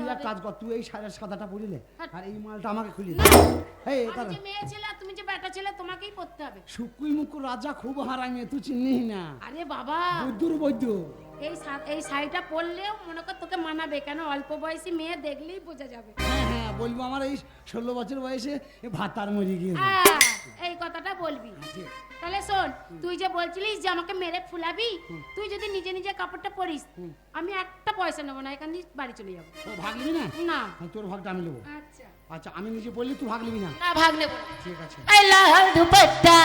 তুই এক কাজ কর, তুই এই সাদাটা পরিলে আর এই মালটা আমাকে খুলি দে। এই আমি যে মেয়ে ছেলে আর তুমি যে বেটা ছেলে, তোমাকেই পড়তে হবে। শুকুই মুকু রাজা খুব হারামি, তুই চিনিস না। আরে বাবা, বৈদ্যুর বৈদ্য। এই শাড়িটা পরলেও মনে কর তোকে মানাবে, কেন অল্প বয়সী মেয়ে দেখলেই বোঝা যাবে। হ্যাঁ হ্যাঁ বলবো, আমার এই 16 বছর বয়সে ভাতার মরে গিয়েছে। হ্যাঁ, এই কথাটা বলবি। তাহলে শোন, তুই যে বলছিলিস যে আমাকে মেরে ফুলাবি, তুই যদি নিজে নিজে কাপড়টা পরিস, আমি একটা পয়সা নেবো না, এখান দিয়ে বাড়ি চলে যাবো। ও ভাগ নিবি না? না, তোর ভাগটা আমি নেবো। আচ্ছা আচ্ছা, আমি নিজে বললি তুই ভাগ নিবি না? না, ভাগ নেবো। ঠিক আছে। আই লাল দুপট্টা,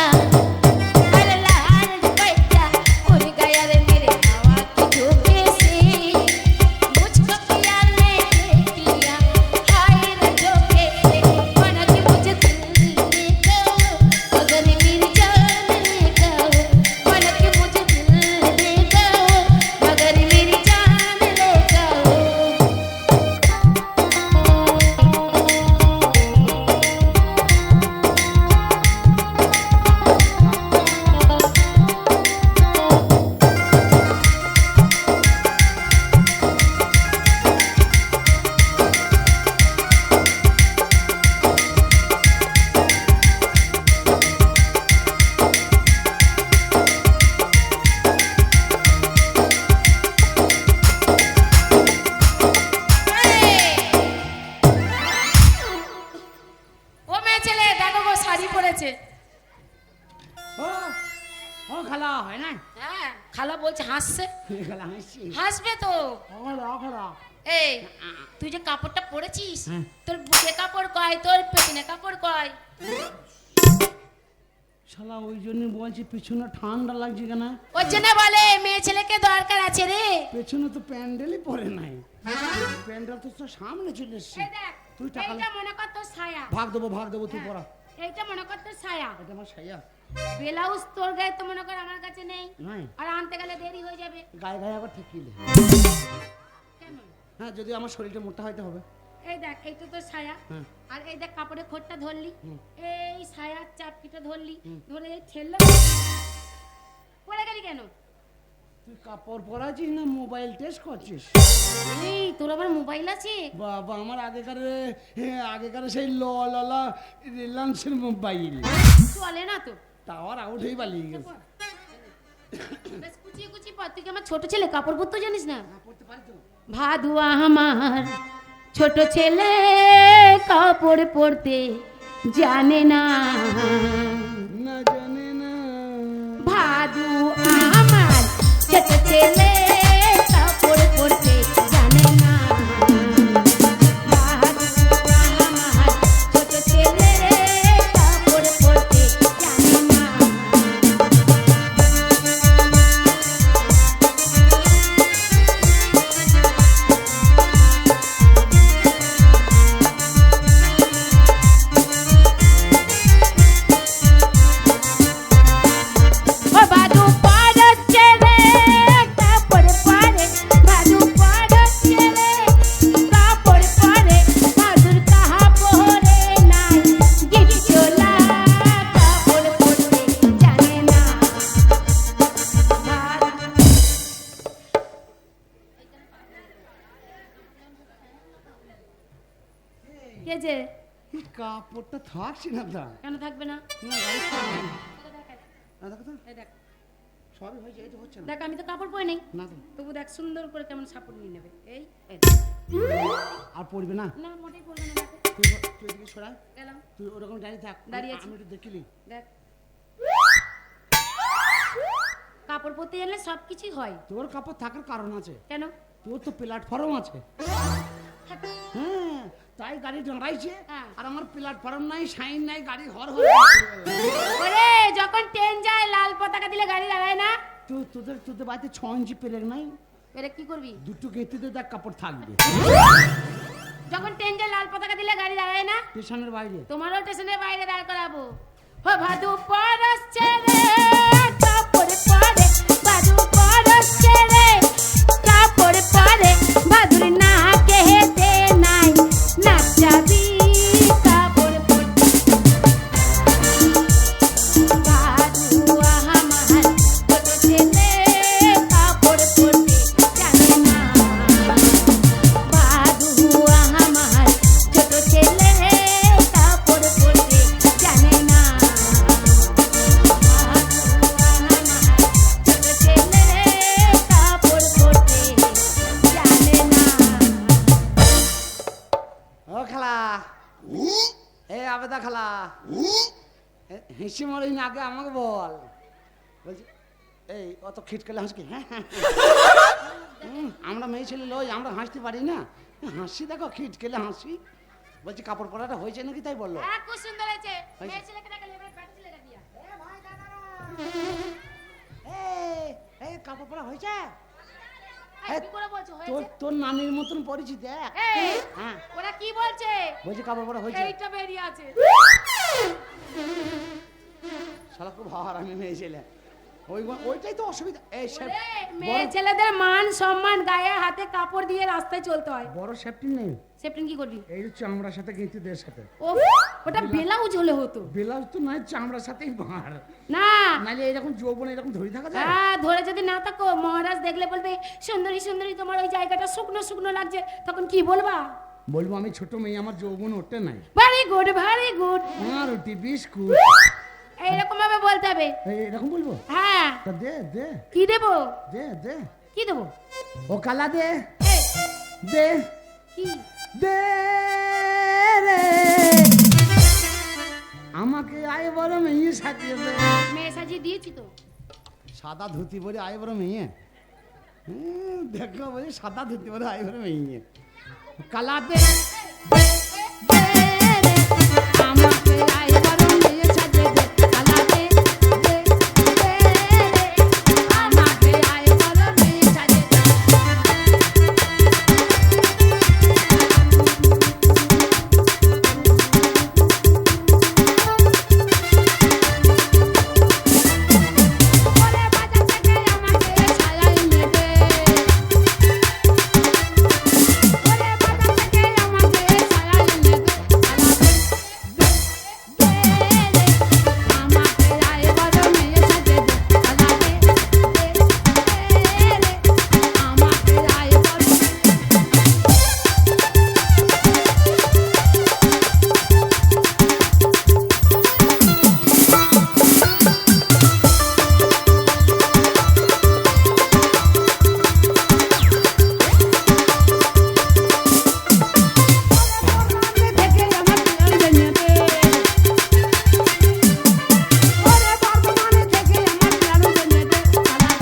আরে লাল দুপট্টা, উড় গয়া রে মেরে হাওয়া কি झोंके से, मुझको पिया ने देख लिया, हाय रे झोंके से, माना कि मुझे दिल ले गयो, मगर मेरी जान ले गयो, माना कि मुझे दिल ले गयो, मगर मेरी जान ले गयो। ও মেয়ে ছেলে, দেখো গো শাড়ি পরেছে। ও ও খালা হয় না? হ্যাঁ, খালা বলছে হাসছে। খালা হাসছি। হাসবে তো। খালা খালা। এই, তুই যে কাপড়টা পরেছিস, হ্যাঁ। তোর বুকে কাপড় কয়, তোর পেছনে কাপড় কয়? শালা ওই জন্য বলছি পিছনে ঠান্ডা লাগছে কেন? ওর জন্য বলে মেয়ে ছেলেকে দরকার আছে রে। পেছনে তো প্যান্ডেলই পরে নাই, প্যান্ডেল তো তোর সামনে চলে এসছে। এই দেখ, তুই টাকা এইটা মনে কর তোর ছায়া। ভাগ দেবো তুই পড়া। এইটা মনে কর তোর ছায়া। এটা আমার সাইয়া ব্লাউজ তোর গায়ে তো মনে কর আমার কাছে নেই, নাই, আর আনতে গেলে দেরি হয়ে যাবে। গায়ে গায়ে আবার ঠেকিলে। কেন? হ্যাঁ, যদি আমার শরীরটা মোটা হইতে হবে। এই দেখ, এইটা তোর ছায়া, হ্যাঁ। আর এই দেখ কাপড়ের খোঁটটা ধরলি, এই ছায়ার চাপকিটা ধরলি, ধরে এই ঠেললো। পড়ে গেলি কেন? তুই কাপড় পরাছিস না মোবাইল টেস্ট করছিস? এই, তোর আবার মোবাইল আছে? বাবা, আমার আগেকার সেই ললা রিলায়েন্সের মোবাইল চলে না তো। টাওয়ার আউট হয়ে পালিয়ে গেছে। বেশ কুচিয়ে কুচিয়ে পর। তুই কি আমার ছোট ছেলে, কাপড় পরতে জানিস না? পড়তে পারি তো। ভাদুয়া আমার ছোট ছেলে কাপড় পরতে জানে না, না জানে না। ভাদু আমার ছোট ছেলে কাপড় পরতে জানে না, ভাদু আমার ছোট ছেলে কাপড় পরতে জানে না। ও ভাদু পরছে রে কাপড় পরে, ভাদু পরছে রে কাপড় পরে, ভাদুর কাহা পরে নাই গিট চোলা কাপড় পরতে জানে না। কে যে এই কাপড়টা থাকছি না দা। কেন থাকবে না? না, গাড়ি থাকবে না। দেখো তো, এই দেখ, সবই হয়েছে, এই তো হচ্ছে না। দেখ আমি তো কাপড় পরে নেই, না তো, তবু দেখ সুন্দর করে কেমন সাপোর্ট নিয়ে নেবে। এই এই আর পড়বে না। না, মোটেই পরবে না। দেখো, তুই এদিকে সরা, গেলাম, তুই ওরকম দাঁড়িয়ে থাক। দাঁড়িয়ে আছি। আমি একটু দেখিলি। দেখ কাপড় পরতে জানলে সব কিছুই হয়। তোর কাপড় থাকার কারণ আছে, কেন? তোর তো প্ল্যাটফর্ম আছে। হ্যাঁ, তাই গাড়ি দাঁড়াইছে। হ্যাঁ। আর আমার প্ল্যাটফর্ম নাই, সাইন নাই, গাড়ি হর হর। ওরে, যখন ট্রেন যায় লাল পতাকা দিলে গাড়ি দাঁড়ায় না? তোদের বাড়িতে 6 ইঞ্চি পেরেক নাই? এরে কি করবি? দুটো গেতিতে দেখ কাপড় থাকবে। যখন ট্রেন যায় লাল পতাকা দিলে গাড়ি দাঁড়ায় না? স্টেশনের বাইরে। তোমারও স্টেশনের বাইরে দাঁড় করাবো। ও ভাদু পরছে রে কাপড় পরে, ভাদু পরছে রে কাপড় পরে, ভাদুর না কেহেতে নাই নাক যাবি কাপড় পরতে। ভাদু আমার ছোট ছেলে কাপড় পরতে জানে না, ভাদু আবেদা খালা হেসে মরিস না, আগে আমাকে বল। বলছি এই অত খিটকেলে হাসকি, হ্যাঁ হ্যাঁ আমরা মেয়ে ছেলে লই, আমরা হাসতে পারি না, হাসি দেখো খিটকেলে হাসি। বলছি কাপড় পরাটা হয়েছে নাকি, তাই বললো। হ্যাঁ খুব সুন্দর হয়েছে। মেয়ে ছেলেকে দেখালে এবার বেটা ছেলেকে দিয়া। এই কাপড় পরা হয়েছে? কি করে বলছো তোর হয়েছে? তোর নানির মতন পরিচিত দেখ। এই হ্যাঁ ওরা কি বলছে? বলছি কাপড় পরা হয়েছে। এইটা বেরিয়ে আছে। শালা খুব হার আমি মেয়ে ছেলে, ওইটাই তো অসুবিধা। এই ওরে, মেয়ে ছেলেদের মান সম্মান, গায়ে হাতে কাপড় দিয়ে রাস্তায় চলতে হয়। বড় সেফটি নেই, সেপ্টেন কি করবি? এই চামড়ার সাথে গেঁথিদের সাথে। ও ওটা ব্লাউজ হলে হতো। ব্লাউজ তো নয়, চামড়ার সাথেই মার, না নাহলে এরকম যৌবন এরকম ধরে থাকা যায়। হ্যাঁ ধরে যদি না থাকো, মহারাজ দেখলে বলবে সুন্দরী সুন্দরী তোমার ওই জায়গাটা শুকনো শুকনো লাগছে, তখন কি বলবা? বলবো আমি ছোট মেয়ে, আমার যৌবন ওঠে নাই। ভেরি গুড ভেরি গুড, আমার রুটি বিস্কুট এইরকম ভাবে বলতে হবে। এরকম বলবো? হ্যাঁ তা দে দে কি দেবো? দে দে কি দেবো? ও কালা দে এই, দে কি দে রে, আমাকে আয় বড় মেয়ে সাজিয়ে দে। মেয়ে সাজিয়ে দিয়েছি তো। সাদা ধুতি পরে আয় বড় মেয়ে, দেখো বলে সাদা ধুতি পরে আয় বড় মেয়ে। কালা দে দে রে, আমাকে আয় বড় মেয়ে সাজিয়ে দে। কালা দে দে দে রে, আমাকে আয় বড় মেয়ে সাজিয়ে দে। ওরে বাজার থেকে আমাকে ছায়া এনে দে, ওরে বাজার থেকে আমাকে ছায়া এনে দে। কালা দে দে দে রে, আমাকে আয় বড় মেয়ে সাজিয়ে দে। কালা দে দে দে রে, আমাকে আয় বড়। থেকে আমার প্রাণ জেনে দে, ওরে বর্তমানে থেকে আমার প্রাণ জেনে দে। কালা দে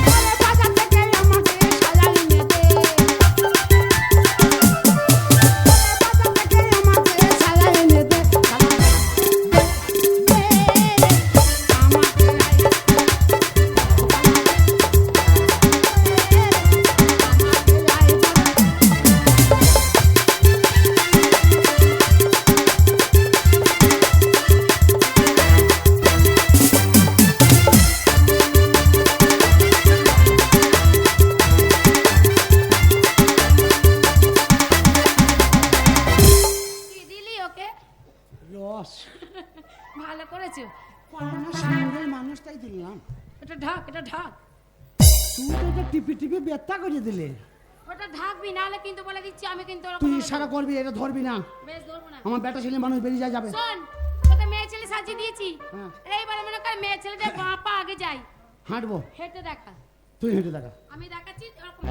ওরে বাজার থেকে আমাকে ছায়া এনে দে, ওরে বাজার থেকে আমাকে ছায়া এনে দে। কালা দে দে রে, আমাকে আয় আমাকে আয় বড়। কি দিলি ওকে? রস ভালো করেছো। সুন্দর মানুষটাই দিলাম, এটা ঢাক, এটা ঢাক, তুই তো এটা টিপি টিপি বেত্তা করে দিলে। ওটা ঢাকবি, নাহলে কিন্তু বলে দিচ্ছি আমি কিন্তু ওরকম তুই হবে না। ইশারা করবি, এটা ধরবি না, বেশ ধরবো না। আমার বেটা ছেলে মানুষ বেরিয়ে যায় যাবে। শোন, তোকে মেয়ে ছেলে সাজিয়ে দিয়েছি, হ্যাঁ। এইবারে মনে কর মেয়ে ছেলেটা বাঁ পা আগে যাই, হাঁটবো, হেঁটে দেখা। তুই হেঁটে দেখা। আমি দেখাচ্ছি ওরকম।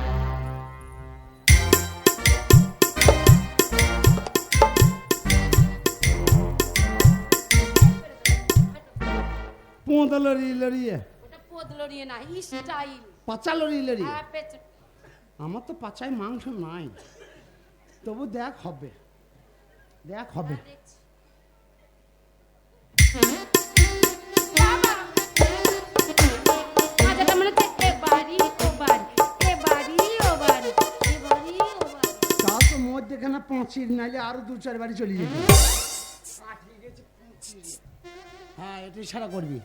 পোঁত লড়ি লড়িয়ে, ওটা পদ লড়িয়ে না, স্টাইল। পাচা lorry lorry. হ্যাঁ পেছন। আমার তো পাচায় মাংস নাই, তবু দেখ হবে, দেখ হবে। হ্যাঁ, দেখছি। বাবা! মাথাটা মনে হচ্ছে এ বাড়ি ও বাড়ি, এ বাড়ি ও বাড়ি, এ বাড়ি ও বাড়ি। তা তো মধ্যেখানে পাঁচির, নাইলে আরো দু চার বাড়ি চলে যেত। হ্যাঁ এটা ইশারা করবি,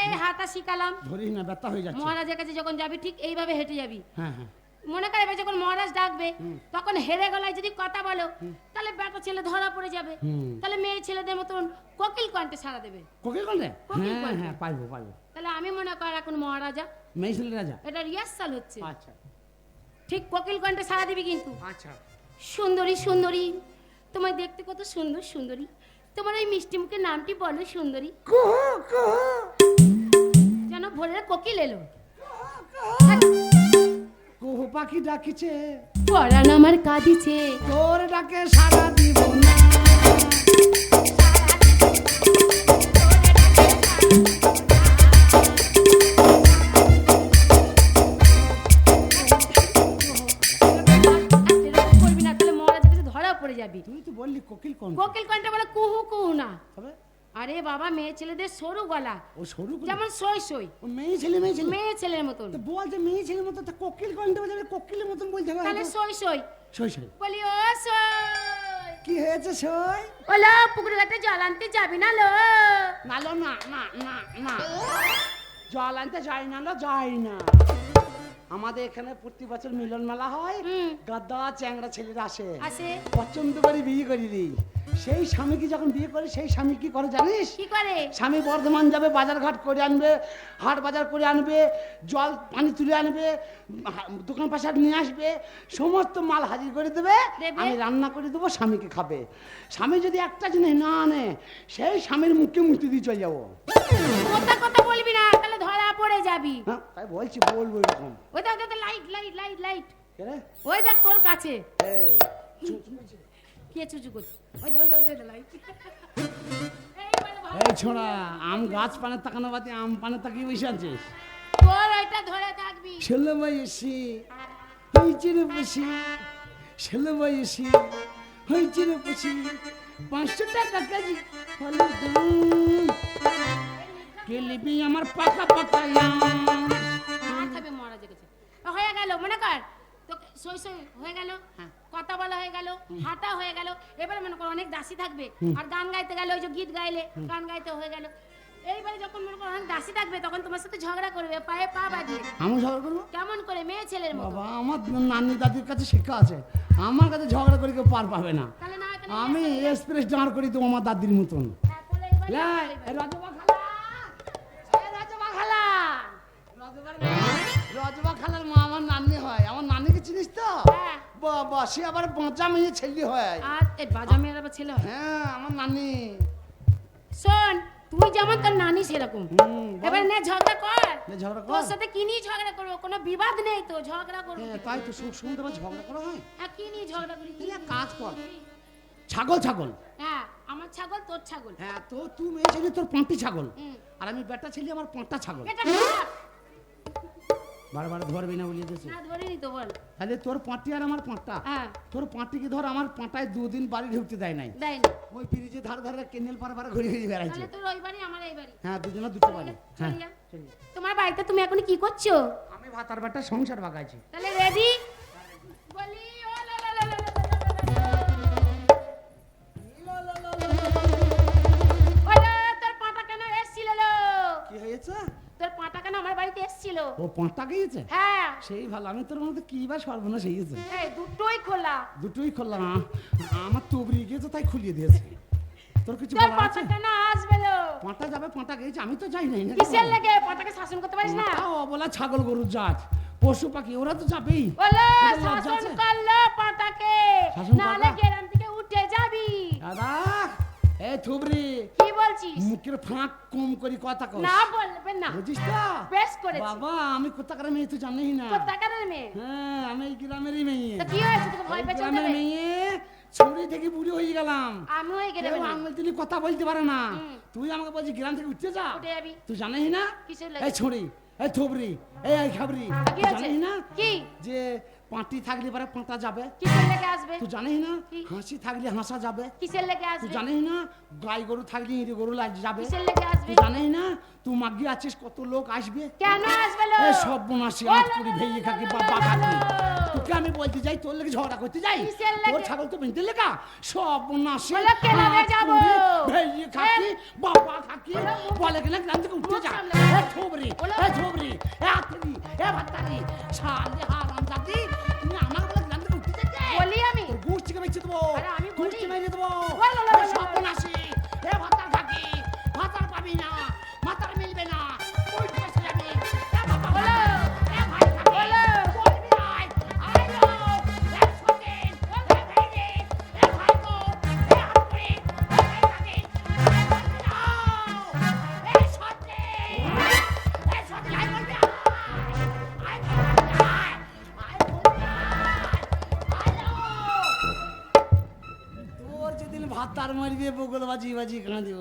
এই হাঁটা শিখালাম। ধরিস না, ব্যথা হয়ে যাচ্ছে। মহারাজের কাছে যখন যাবি ঠিক এইভাবে হেঁটে যাবি। হ্যাঁ হ্যাঁ মনে করে এবার যখন মহারাজ ডাকবে তখন হেরে গলায় যদি কথা বলো তাহলে বেটা ছেলে ধরা পড়ে যাবে, তাহলে মেয়ে ছেলেদের মতন কোকিল কণ্ঠে সারা দেবে। কোকিল কণ্ঠে? কোকিল হ্যাঁ কণ্ঠে। হ্যাঁ পাইবো পাইবো। তাহলে আমি মনে কর এখন মহারাজা, মেয়ে ছেলে রাজা। এটা রিহার্সাল হচ্ছে। আচ্ছা ঠিক কোকিল কণ্ঠে সারা দিবি কিন্তু। আচ্ছা। সুন্দরী সুন্দরী, তোমায় দেখতে কত সুন্দর সুন্দরী, তোমার ওই মিষ্টি মুখের নামটি বলো সুন্দরী। কুহু কুহু যেন ভোরের কোকিল এলো। কুহু পাখি ডাকিছে, পরাণ আমার কাঁদিছে, তোর ডাকে সাড়া দিব না। এরকম করবি না, তাহলে মহারাজের কাছে ধরা পড়ে যাবি। তুই তো বললি কোকিল কণ্ঠ। কোকিল কণ্ঠে বলে কুহু কুহু না। তবে আরে বাবা, মেয়ে ছেলেদের সরু গলা, ও সরু করে? যেমন সই সই, ও মেয়ে ছেলে মেয়ে ছেলে? মেয়ে ছেলের মতন। তো বলতে মেয়ে ছেলের মতো, তা কোকিল কণ্ঠ বলে কোকিলের মতন বলতে হবে। তাহলে সই সই সই সই। বলি, ও সই, কি হয়েছে সই? ওলা পুকুর ঘাটে জল আনতে যাবি না লো? নালো না না না না, জল আনতে যাই না, যাই না। আমাদের এখানে প্রতি বছর মিলন মেলা হয়, গাদা চ্যাংড়া ছেলেরা আসে, আসে, পছন্দ করে বিয়ে করি দিই। সেই স্বামীকে যখন বিয়ে করে, সেই স্বামী কি করে জানিস? কি করে? স্বামী বর্ধমান যাবে, বাজার ঘাট করে আনবে, হাট বাজার করে আনবে, জল পানি তুলে আনবে, দোকান পাশার নিয়ে আসবে, সমস্ত মাল হাজির করে দেবে, আমি রান্না করে দেবো, স্বামীকে খাবে। স্বামী যদি একটা জিনিস না আনে, সেই স্বামীর মুখে মুক্তি দিয়ে চলে যাবো। কথা কথা বলবি না, তাহলে ধরা পড়ে যাবি। হ্যাঁ তাই বলছি, বলবো এরকম। ওই দেখ দেখ, লাইট লাইট লাইট লাইট, কে রে? ওই দেখ তোর কাছে এই, কে চুচু করছে, ওই ধর ধর ধর লাইট। এই ছোড়া, আম গাছ পানে তাকানো বাদে আম পানে তাকিয়ে বসে আছিস। তোর ওইটা ধরে থাকবি। ছেলে বয়সী হয়েছে রে বসি, ছেলে বয়সী হয়েছে রে বসি, 500 টাকা কেজি হলো দাম। কে লিবি আমার পাকা পাকা আম? মার খাবে মহারাজের কাছে। হয়ে গেল, মনে কর তোকে সই সই হয়ে গেল, কথা বলা হয়ে গেল, হাঁটা হয়ে গেল। এবারে মনে কর অনেক দাসী থাকবে, আর গান গাইতে গেলে, ওই যে গীত গাইলে গান গাইতে হয়ে গেল। এইবারে যখন মনে কর অনেক দাসী থাকবে, তখন তোমার সাথে ঝগড়া করবে, পায়ে পা বাজিয়ে। আমি ঝগড়া করবো? কেমন করে? মেয়ে ছেলের মতো। বাবা, আমার নানি দাদির কাছে শিক্ষা আছে, আমার কাছে ঝগড়া করে কেউ পার পাবে না। তাহলে না এখানে আমি এক্সপ্রেস দাঁড় করি দেবো আমার দাদির মতন। তাহলে এইবারে লাই, এই রজবা খালা, এই রজবা খালা, রজবা খালার মা আমার নানি হয়। আমার নানিকে চিনিস তো? হ্যাঁ। বাবা, সে আবার বাঁচা মেয়ে ছেলে হয়। আর এই বাজা মেয়ের আবার ছেলে হয়? হ্যাঁ, আমার নানি। শোন, তুই যেমন তোর নানি সেরকম। বল। এবার নে ঝগড়া কর। নে ঝগড়া কর। তোর সাথে কি নিয়ে ঝগড়া করবো? কোনো বিবাদ নেই তো, ঝগড়া করবো। হ্যাঁ, তাই তো শুনতে পাচ্ছি ঝগড়া করা হয়। হ্যাঁ, কি নিয়ে ঝগড়া করি? তুই এক কাজ কর, ছাগল ছাগল। হ্যাঁ, আমার ছাগল তোর ছাগল। হ্যাঁ, তো তুই মেয়ে ছেলে, তোর 5টি ছাগল, হুম। আর আমি বেটা ছেলে, আমার 5টা ছাগল। এটা খারাপ। বারবার ধরবি না বলিয়ে দিয়েছে। না ধরিনি তো, বল। তাহলে তোর 5টি আর আমার 5টা। হ্যাঁ, তোর 5টিকে ধর, আমার 5টায় 2 দিন বাড়ি ঢুকতে দেয় নাই। দেয় না। ওই ব্রিজে ধারে ধারে কেনেল পার পার ঘুরে ঘুরে বেড়াইছে। তাহলে তোর ওই বাড়ি, আমার এই বাড়ি। হ্যাঁ, দুজনে দুটো বাড়ি। হ্যাঁ, চলে যা। তোমার বাড়িতে তুমি এখন কি করছো? আমি ভাতার বেটা সংসার বাগাইছি। তাহলে রেডি? বলি, ও লা লা লা লা লা লা লা লা। ওরে, তোর পাটা কেন এসেছিল লো? কি হয়েছে? তোর পাটা কেন আমার বাড়িতে এসেছিল? ও 5টা গিয়েছে? হ্যাঁ। সেই ভালো, আমি তোর মধ্যে কি বা সর্বনাশ হয়েছে। এই দুটোই খোলা। দুটোই খুললাম, আমার তুবড়ি গিয়েছে তাই খুলিয়ে দিয়েছে। তোর কিছু তোর বলার পাটা আছে? কেন আসবে লো? 5টা যাবে, 5টা গিয়েছে, আমি তো যাই নাই না। কিসের লেগে? পাটাকে শাসন করতে পারিস না? বলা ছাগল গরুর জাত, পশু পাখি, ওরা তো যাবেই। বলো, ওদের লজ্জা শাসন আছে? করলো পাটাকে, শাসন নাহলে করবা? গ্রাম থেকে উঠে যাবি। দাদা, এই থুবড়ি, কি বলছিস? মুখের ফাঁক কম করি কথা কস। না বলবে না। বুঝিস তো? বেশ করেছিস। বাবা, আমি কোথাকার মেয়ে তুই জানিস না। কোথাকারের মেয়ে? হ্যাঁ, আমি এই গ্রামেরই মেয়ে। তা কি হয়েছে? তোকে ভয় এই পেয়েছে গ্রামের ওদের? মেয়ে, ছুরি থেকে বুড়ি হয়ে গেলাম। আমিও এই কেউ গ্রামের মেয়ে। আঙুল তুলি কথা বলতে পারে না। হুম। তুই আমাকে বলছিস গ্রাম থেকে উঠতে যা, উঠে যাবি। তুই জানিস না? কিসের এই লাগে? ছুরি, এই থুবড়ি, এই খাবরি, কি তুই আছে? জানিস না কি? যে 5টি থাকলে পরে 5টা যাবে? কিসের লেগে আসবে? তুই জানিস না কি? হাসি থাকলে হাসা যাবে? কিসের লেগে তুই আসবে? জানিস না গাই গরু থাকলে ইঁড়ি গরু যাবে? কিসের লেগে আসবে? তুই জানিস না তুই মাগি আছিস কত লোক আসবে? কেন আসবে লো? এই সব বোনাসি আট কুড়ি ভেঙে খাকি বাবা খাকি। তোকে আমি বলতে যাই, তোর লেগে ঝগড়া করতে যাই? কিসের লেগে? তোর ছাগল তো বিনতে লেখা সব বোনাসি বলে কে লাগে যাবো? ভেঙে খাকি বাবা খাকি। বলে কিনা গ্রাম থেকে উঠতে যা। সামনে। এ থোবরি, এ থোবরি, এ আতরি, এ ভাতারি, শালি হারাম জাতি, তুমি আমার বলে গ্রাম থেকে উঠতে যাচ্ছে? বলি আমি? তোর গুড় চিকে বেঁচে দেবো, আরে আমি বলি। গুড় চিকে মেরে দেবো। বলো, বলো, এ বলো, সব বলো। বোনাসি, এ ভাতার খাকি, ভাতার পাবি না, ভাতার মিলবে না, উঠে বসে যাবি। এ বাবা বলো। এ ভাই খাকি, বলো। বলবি আয়, আয় মারবে বগল বাজি বাজি কাঁদে দিব।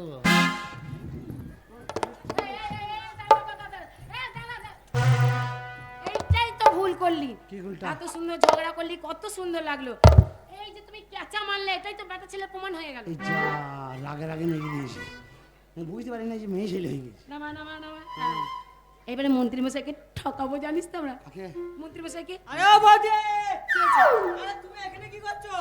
এইটাই তো ভুল করলি। কি ভুলটা? এত সুন্দর ঝগড়া করলি, কত সুন্দর লাগলো। এই যে তুমি ক্যাচা মারলে, এটাই তো বেটা ছেলে প্রমাণ হয়ে গেল। এই যা রাগে রাগে মেরে দিয়েছে, আমি বুঝতে পারি না যে মেয়ে ছেলে হয়ে গেছে। নামা নামা নামা। হ্যাঁ। এবারে মন্ত্রী মশাইকে ঠকাবো, জানিস তো আমরা। কাকে? মন্ত্রী মশাইকে। আরে ও বৌদি, আরে তুমি এখানে কি করছো?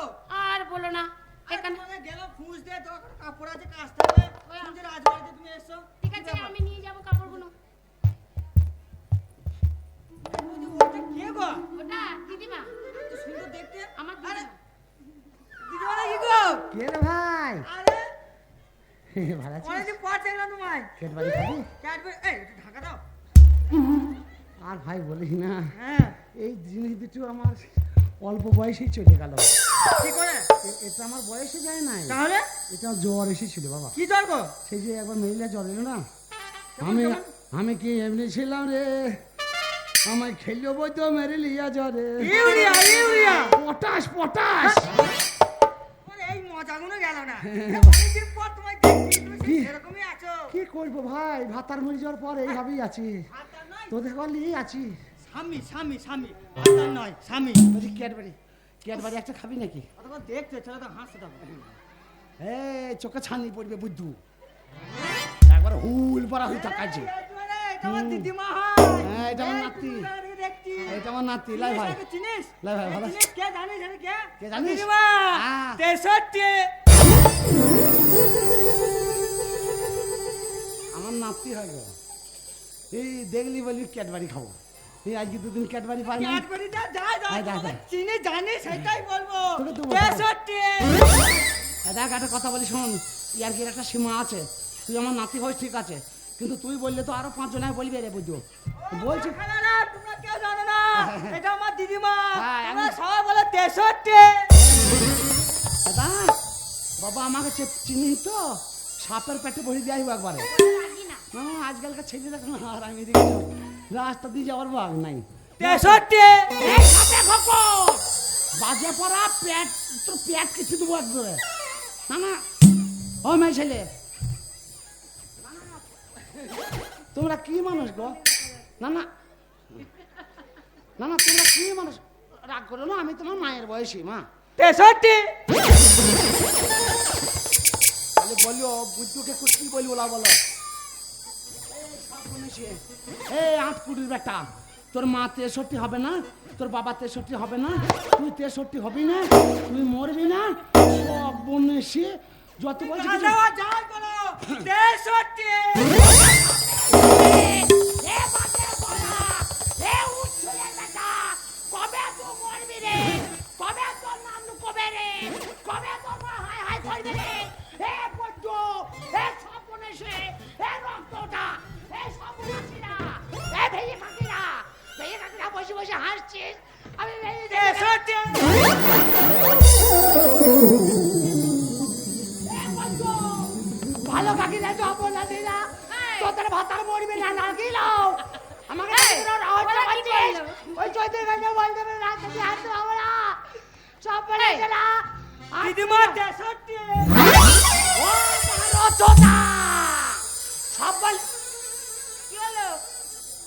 আর বলো না, আরে এখানে তোমাকে গেলাম ফুঁস দিয়ে, তো কাপড় আছে কাচতে হবে। তুমি যে রাজবাড়িতে তুমি এসছো। ঠিক আছে, আমি নিয়ে যাবো কাপড়গুলো। বৌদি, ওটা কে গো? ওটা দিদিমা, এত সুন্দর দেখতে। আমার আরে দিদিমা। দিদিমারা কি গো? কে রে ভাই? আরে ভালো আছিস? অনেকদিন পর দেখলাম তোমায়। খেত বাড়ি খাবি? ক্যাডবেরি, এই একটু ঢাকা দাও। আর ভাই বলিস না, হ্যাঁ, এই জিনিস দুটো আমার অল্প বয়সেই চলে গেল। কি করে? এটা আমার বয়সে যায় নাই, তাহলে এটা জ্বর এসেছিল বাবা। কি দর গো? সেই যে একবার মেরিলা জ্বর এলো না, আমি আমি কি এমনি ছিলাম রে, আমায় খেলো বই তো মেরিলিয়া জ্বরে। Urea urea. Potash potash. আরে এই মজাগুলো গেল না। অনেকদিন পর তোমায় দেখছি, তুমি কি? এরকমই আছো। কি করবো ভাই, ভাতার মরে যাওয়ার পর এইভাবেই আছি, হাতটা নয়, তোদের বলি আছি। স্বামী স্বামী স্বামী, হাতটা নয় স্বামী। বলছি ক্যাডবারি, ক্যাডবারি একটা খাবি নাকি? অতক্ষণ দেখতে ছেলেটা হাসতে থাকো। এই চোখে ছানি পড়বে বুদ্ধু, একবার হুল পরা হয়ে থাকাছে। এটা আমার দিদিমা হয়। হ্যাঁ, এটা আমার এই নাতি। দিদিমার দিকে দেখছি। এটা আমার নাতি, লাই ভাই। এটাকে চিনিস? লাই ভাই, ভালো চিনিস? কে জানিস এটা কে? কে জানিস? দিদিমা, হ্যাঁ। 63 আমার নাতি হয় গো। এই দেখলি বলি ক্যাডবারি খাবো, এই আজকে দুদিন ক্যাডবারি পাই না। ক্যাডবেরিটা যা যা আয়, যা, তোমাকে যা। চিনি জানি সেটাই বলবো। তোকে তো বলবো। 63 দেখ একটা কথা বলি শোন, ইয়ার কি একটা সীমা আছে, তুই আমার নাতি হস ঠিক আছে, কিন্তু তুই বললে তো আরো 5 জনায় বলবি রে বুঝো। বলছি খালারা, তোমরা কেউ জানো না, এটা আমার দিদিমা। হ্যাঁ, তোমরা আমি- সবাই বলে 63। দাদা বাবা আমাকে চিনি তো, সাপের পেটে ভরি দিয়ে আসবো একবারে। রাগি না। না আজকালকার ছেলে দেখো না, আর আমি দেখেছো রাস্তা দিয়ে যাওয়ার ভাগ নাই। 63 এই সাপে খোকো বাজে পড়া পেট, তোর পেট কিছু দেবো একবারে। না না ও মেয়ে ছেলে, তোমরা কি মানুষ গো? না না না না তোমরা কি মানুষ? রাগ করো না, আমি তোমার মায়ের বয়সী মা। 63 তাহলে বলো বুদ্ধুকে কি বলবো না বলো। এই 8 কুড়ির বেটা, তোর মা 63 হবে না, তোর বাবা 63 হবে না, তুই 63 হবি না, তুই মরবি না, সব বনেছি যত বলছি কিছু- দাদা যাই করো 63। এ বাজে বলা, এ উচ্ছলের বেটা, কবে তুই মরবি রে? কবে তোর নাম কবে রে? কবে তোর মা হাই হাই করবে রে? এ বদ্ধ, এ সর্বনেশে, এ রক্তটা, এ সর্বনাশীরা, এ ভেয়ে কাকিরা বসে বসে হাসছিস, আমি ভেয়ে দেখে 63 ভালো কাকি রে সব বলাছিলা, তোদের ভাতার মরবি না লাগিলাও আমাকে ওই চৈত্র গানে বলতে না রাতে হাতে আমরা সব বলেছিলা দিদিমা 63। ও রচনা সব বল। কি হলো?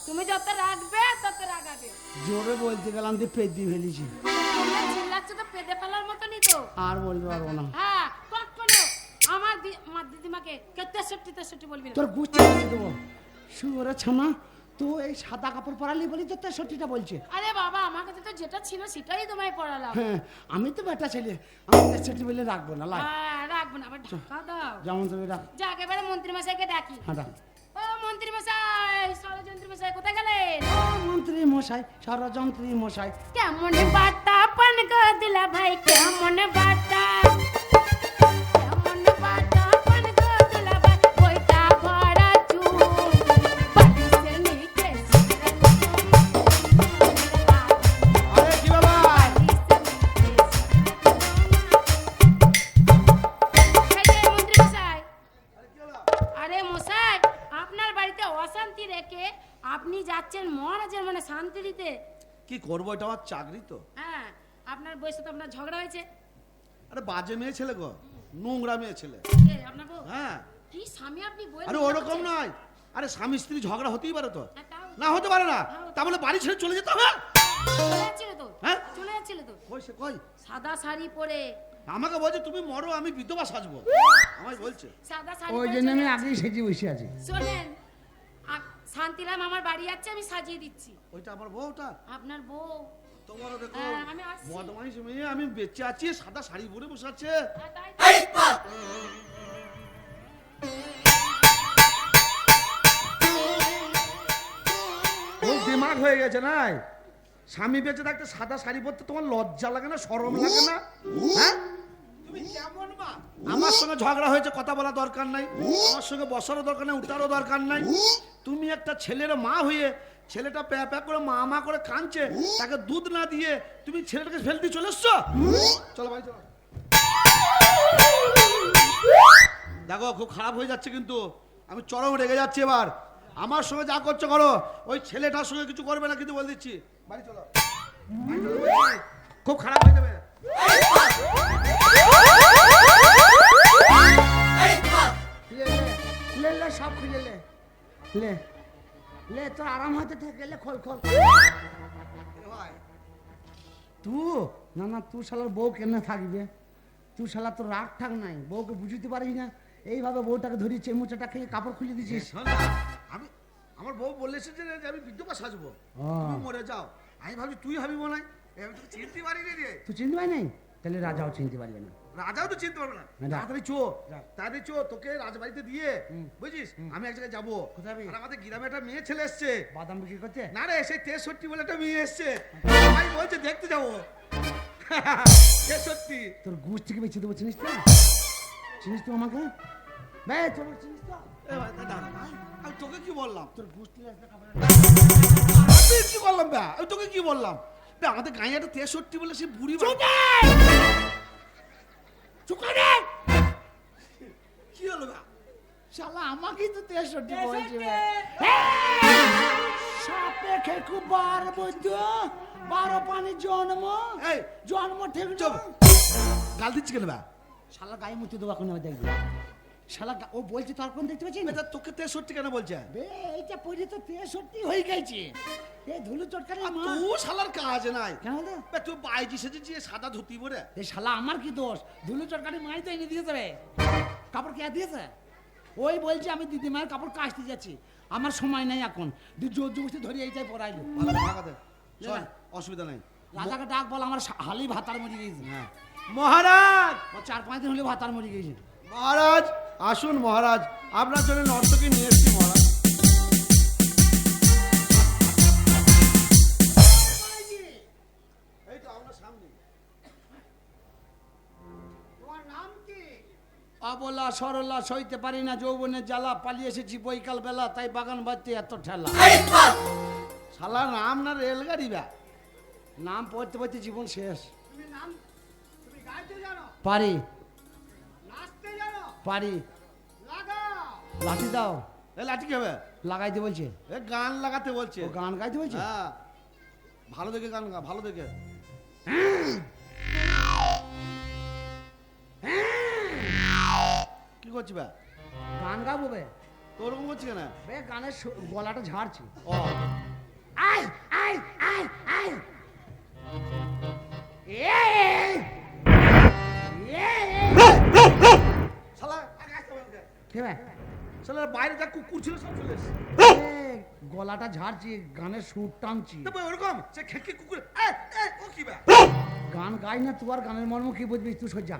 তুমি যত রাখবে তত রাগাবে। জোরে বলতে গেলাম দিয়ে পেট দিয়ে ফেলেছি, তোমরা চিল্লাচ্ছ তো পেদে ফেলার মতনই তো। আর বলতে পারবো না। হ্যাঁ, কখনো আমার দিদিমাকে কে 63 বলবি না। তোর গুষ্টি আছে দেবো শুয়োরে ছানা, তো এই সাদা কাপড় পরালি বলি তো 63টা বলছে। আরে বাবা, আমার কাছে তো যেটা ছিল সেটাই তোমায় পড়ালাম। হ্যাঁ আমি তো বেটা ছেলে, আমি 63 বলে রাখবো না, লাই হ্যাঁ, রাখবো না, আবার ঢাকা দাও। যেমন তুমি রাখ। যা একেবারে মন্ত্রী মশাইকে ডাকি। হ্যাঁ রাখ। ও মন্ত্রী মশাই, ষড়যন্ত্রী মশাই কোথায় গেলেন? ও মন্ত্রী মশাই, ষড়যন্ত্রী মশাই, কেমন বাটা পান গো দিলা ভাই, কেমন বাটা, কেমন বাটা পান গো দিলা ভাই, বইটা ভরা চুল, বালিশের নিচে আরে কি বাবা? মন্ত্রী মশাই, আরে মশাই, আপনার বাড়িতে অশান্তি রেখে আপনি যাচ্ছেন মহারাজের মানে শান্তি দিতে। কি করবো, এটা আমার চাকরি তো। হ্যাঁ, আপনার বয়সে তো আপনার ঝগড়া হয়েছে। আরে বাজে মেয়ে ছেলে গো, নোংরা মেয়ে ছেলে। কে আপনার বউ? হ্যাঁ কি স্বামী আপনি বউয়ের আরে নিন্দা ওরকম করছেন? নয়, আরে স্বামী স্ত্রী ঝগড়া হতেই পারে তো, হ্যাঁ, তাও না হতে পারে না? তা বলে বাড়ি ছেড়ে চলে যেতে হবে? চলে যাচ্ছিল তো, হ্যাঁ? চলে যাচ্ছিল তো, কই সে কই? সাদা শাড়ি পরে, আমাকে বলছে তুমি মরো আমি বিধবা সাজবো, আমায় বলছে। সাদা শাড়ি ওই পরে জন্য চলে আমি যাচ্ছে। আগেই সেজে বসে আছি। শোনেন, শান্তিরাম আমার বাড়ি যাচ্ছে, আমি সাজিয়ে দিচ্ছি। ওইটা আমার বউটা, আপনার বউ? তোমারও দেখো হ্যাঁ, আমি আসছি। বদমাইশ মেয়ে, আমি বেঁচে আছি, সাদা শাড়ি পরে বসে আছে। হ্যাঁ, তাই তো। খুব দিমাগ হয়ে গেছে নাই? স্বামী বেঁচে থাকতে সাদা শাড়ি পরতে তোমার লজ্জা লাগে না, শরম লাগে না? হ্যাঁ তুমি কেমন মা? আমার সঙ্গে ঝগড়া হয়েছে, কথা বলা দরকার নাই, আমার সঙ্গে বসারও দরকার নাই, উঠারও দরকার নাই। তুমি একটা ছেলের মা হয়ে, ছেলেটা প্যা প্যা করে মা মা করে কাঁদছে, তাকে দুধ না দিয়ে তুমি ছেলেটাকে ফেল দিয়ে চলে এসছো। চলো ভাই চলো। দেখো খুব খারাপ হয়ে যাচ্ছে কিন্তু, আমি চরম রেগে যাচ্ছি এবার। আমার সঙ্গে যা করছো করো, ওই ছেলেটার সঙ্গে কিছু করবে না কিন্তু বলে দিচ্ছি। বাড়ি চলো, বাড়ি চলো বলছি। খুব খারাপ হয়ে যাবে। লে লে লে সব খুলে লে লে লে তোর আরাম হতে থেকে লে খোল খোল তুই না না তুই শালার বউ কেন থাকবে? তুই শালা তোর রাগ ঠাক নাই, বউকে বুঝতে পারিস না, এইভাবে বউটাকে ধরি চেমুচাটা খেয়ে কাপড় খুলে দিছিস। শোন না, আমি আমার বউ বলেছে যে আমি বিধবা সাজবো, তুমি মরে যাও। আমি ভাবছি তুই ভাবি মনে হয়, আমি তো চিনতে পারিনি রে। তুই চিনতে পারি নাই? তাহলে রাজাও চিনতে পারবে না। রাজাও তো চিনতে পারবে না। না। তাড়াতাড়ি চো, তাড়াতাড়ি চো, তোকে রাজবাড়িতে দিয়ে বুঝিস আমি এক জায়গায় যাবো। কোথায় যাবি? আর আমাদের গ্রামে একটা মেয়ে ছেলে এসছে। বাদাম বিক্রি করতে? না রে, সেই 63 বলে একটা মেয়ে এসছে, ভাই বলছে দেখতে যাবো। 63 তোর গুছ থেকে বেঁচে দেবো, চিনিস তো? চিনিস তো আমাকে? বে তোর চিনিস তো? এ ভাই, দাঁড়া, আমি তোকে কি বললাম? তোর গুছ থেকে আসলে খাবার আমি কি বললাম বে? আমি তোকে কি বললাম? বে, আমাদের গাঁয়ে একটা 63 বলে সে বুড়ি কি হলো বে? শালা আমাকেই তো 63 বলছে। সাপে খেয়ে খুব বার বৈদ্য 12 পানি জন্ম এই জন্ম ঠিক চুপ, গাল দিচ্ছি কেন বে? শালা গায়ে মুতি দেবো এখন আমি দেখবি। শালা ও বলছে তোর কোন দেখতে পাচ্ছিস? বে, তা তোকে 63 কেন বলছে? বে এইটা পড়ে তো 63 হয়ে গেছে। এই ধুলু চটকারে মা তুই শালার কাজ নাই। কেন রে? বে, তুই বাইজি সেজেছি সাদা ধুতি পরে। এই শালা আমার কি দোষ? ধুলু চটকারে মাই তো এনে দিয়েছে রে। কাপড় কে দিয়েছে? ওই বলছে আমি দিদিমার কাপড় কাচতে যাচ্ছি, আমার সময় নেই এখন। তুই জোর জবরদস্তি ধরে এইটাই পড়াইলো। ভালো টাকা দে, চল, অসুবিধা নাই। রাজাকে ডাক বল, আমার হালি ভাতার মরে গেছে। হ্যাঁ মহারাজ, ও 4-5 দিন হলে ভাতার মরে গেছে। মহারাজ আসুন মহারাজ, আপনার জন্য নর্তকী নিয়ে এসেছি মহারাজ। এই তো আপনার সামনে। তোমার নাম কি? অবলা সরলা সইতে পারি না যৌবনের জ্বালা, পালিয়ে এসেছি বৈকাল বেলা, তাই বাগান বাড়তে এত ঠেলা। শালা নাম না রেলগাড়ি বা? নাম পড়তে পড়তে জীবন শেষ। তুমি নাম, তুমি গাইতে জানো, পারি নাচতে জানো, পারি। লাগাও। লাঠি দাও। এ লাঠি কি হবে? লাগাইতে বলছে। এ গান লাগাতে বলছে। ও গান গাইতে বলছে। হ্যাঁ ভালো দেখে গান গা, ভালো দেখে। কি করছি বা? গান গাবো বে। ওরকম করছি কেন? বে গানের গলাটা ঝাড়ছি। ও আয় আয় আয় আয় এই শালা আগে আসতে হবে। কে বে? শালা বাইরে যা কুকুর ছিল সব চলে এসেছে। গলাটা ঝাড়ছি, গানের সুর টানছি। তবে ওরকম সে খেকি কুকুর ও কি বা? গান গাই না তুই, আর গানের মর্ম কি বুঝবি তুই? সজ্জা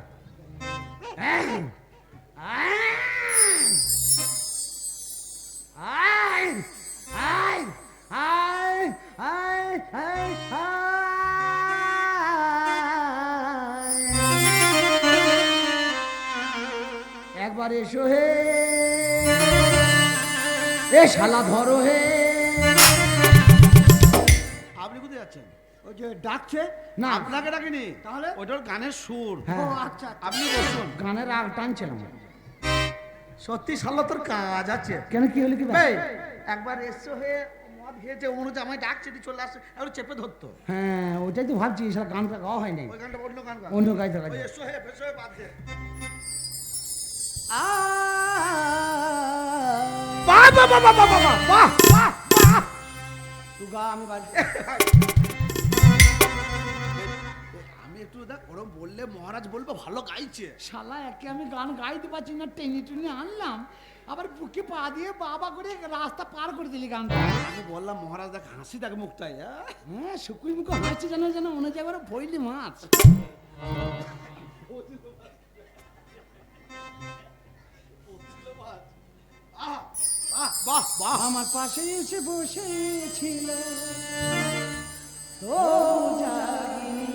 একবার এসো হে এ শালা ধরো হে। আপনি কোথায় যাচ্ছেন? ওই যে ডাকছে না আপনাকে ডাকিনি, তাহলে? ওটার গানের সুর। হ্যাঁ, ও আচ্ছা, আপনি বসুন। গানের রাগ টানছিলাম। সত্যি শালা তোর কাজ আছে। কেন কি হলো কি বে? এই, একবার এসো হে মদ গিয়েছে মনে হচ্ছে আমায় ডাকছে তুই চলে আসছে আর চেপে ধরতো। হ্যাঁ ওইটাই তো ভাবছি সেটা গানটা গাওয়া হয় নাই, ওই গানটা অন্য গান গা। অন্য গাইতে ওই লাগে। এসো হে ফেসো হে বাদ দে। বাহ বাহ বাহ বাহ বাহ বাহ বাহ বাহ বাহ, তুই গা আমি বাড়ি। আমি একটু দেখ ওরম বললে মহারাজ বলবো ভালো গাইছে। শালা একে আমি গান গাইতে পারছি না, টেনে টুনে আনলাম, আবার বুকে পা দিয়ে বাবা করে রাস্তা পার করে দিলি গানটা। আমি বললাম মহারাজ দেখ হাসি দেখ মুখটাই। হ্যাঁ শুকুই মুখে হাসছে যেন যেন মনে হচ্ছে একবার ভইলি মাছ। বাহ বাহ। আমার পাশে এসে বসেছিল তো জাগিনি,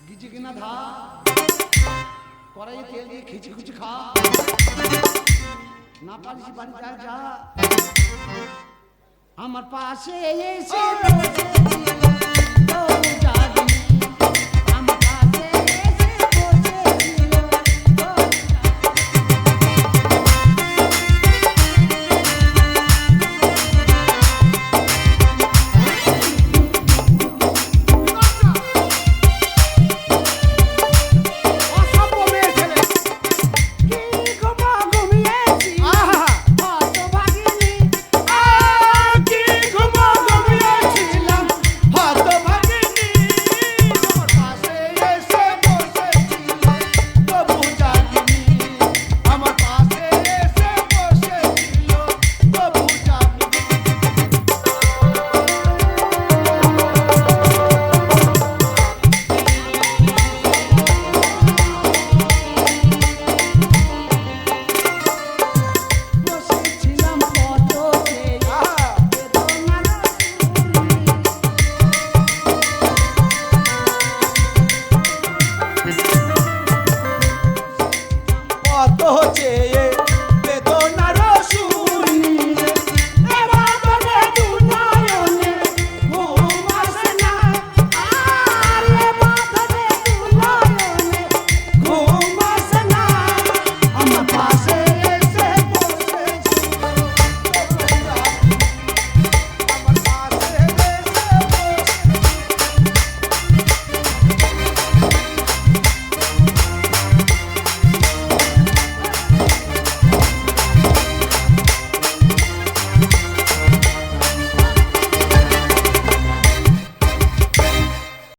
গিজি কিনা ধা কড়াই তেল দিয়ে খিচি খুচি খা, না পারিস বাড়ি যা যা। আমার পাশে এসে বসেছিল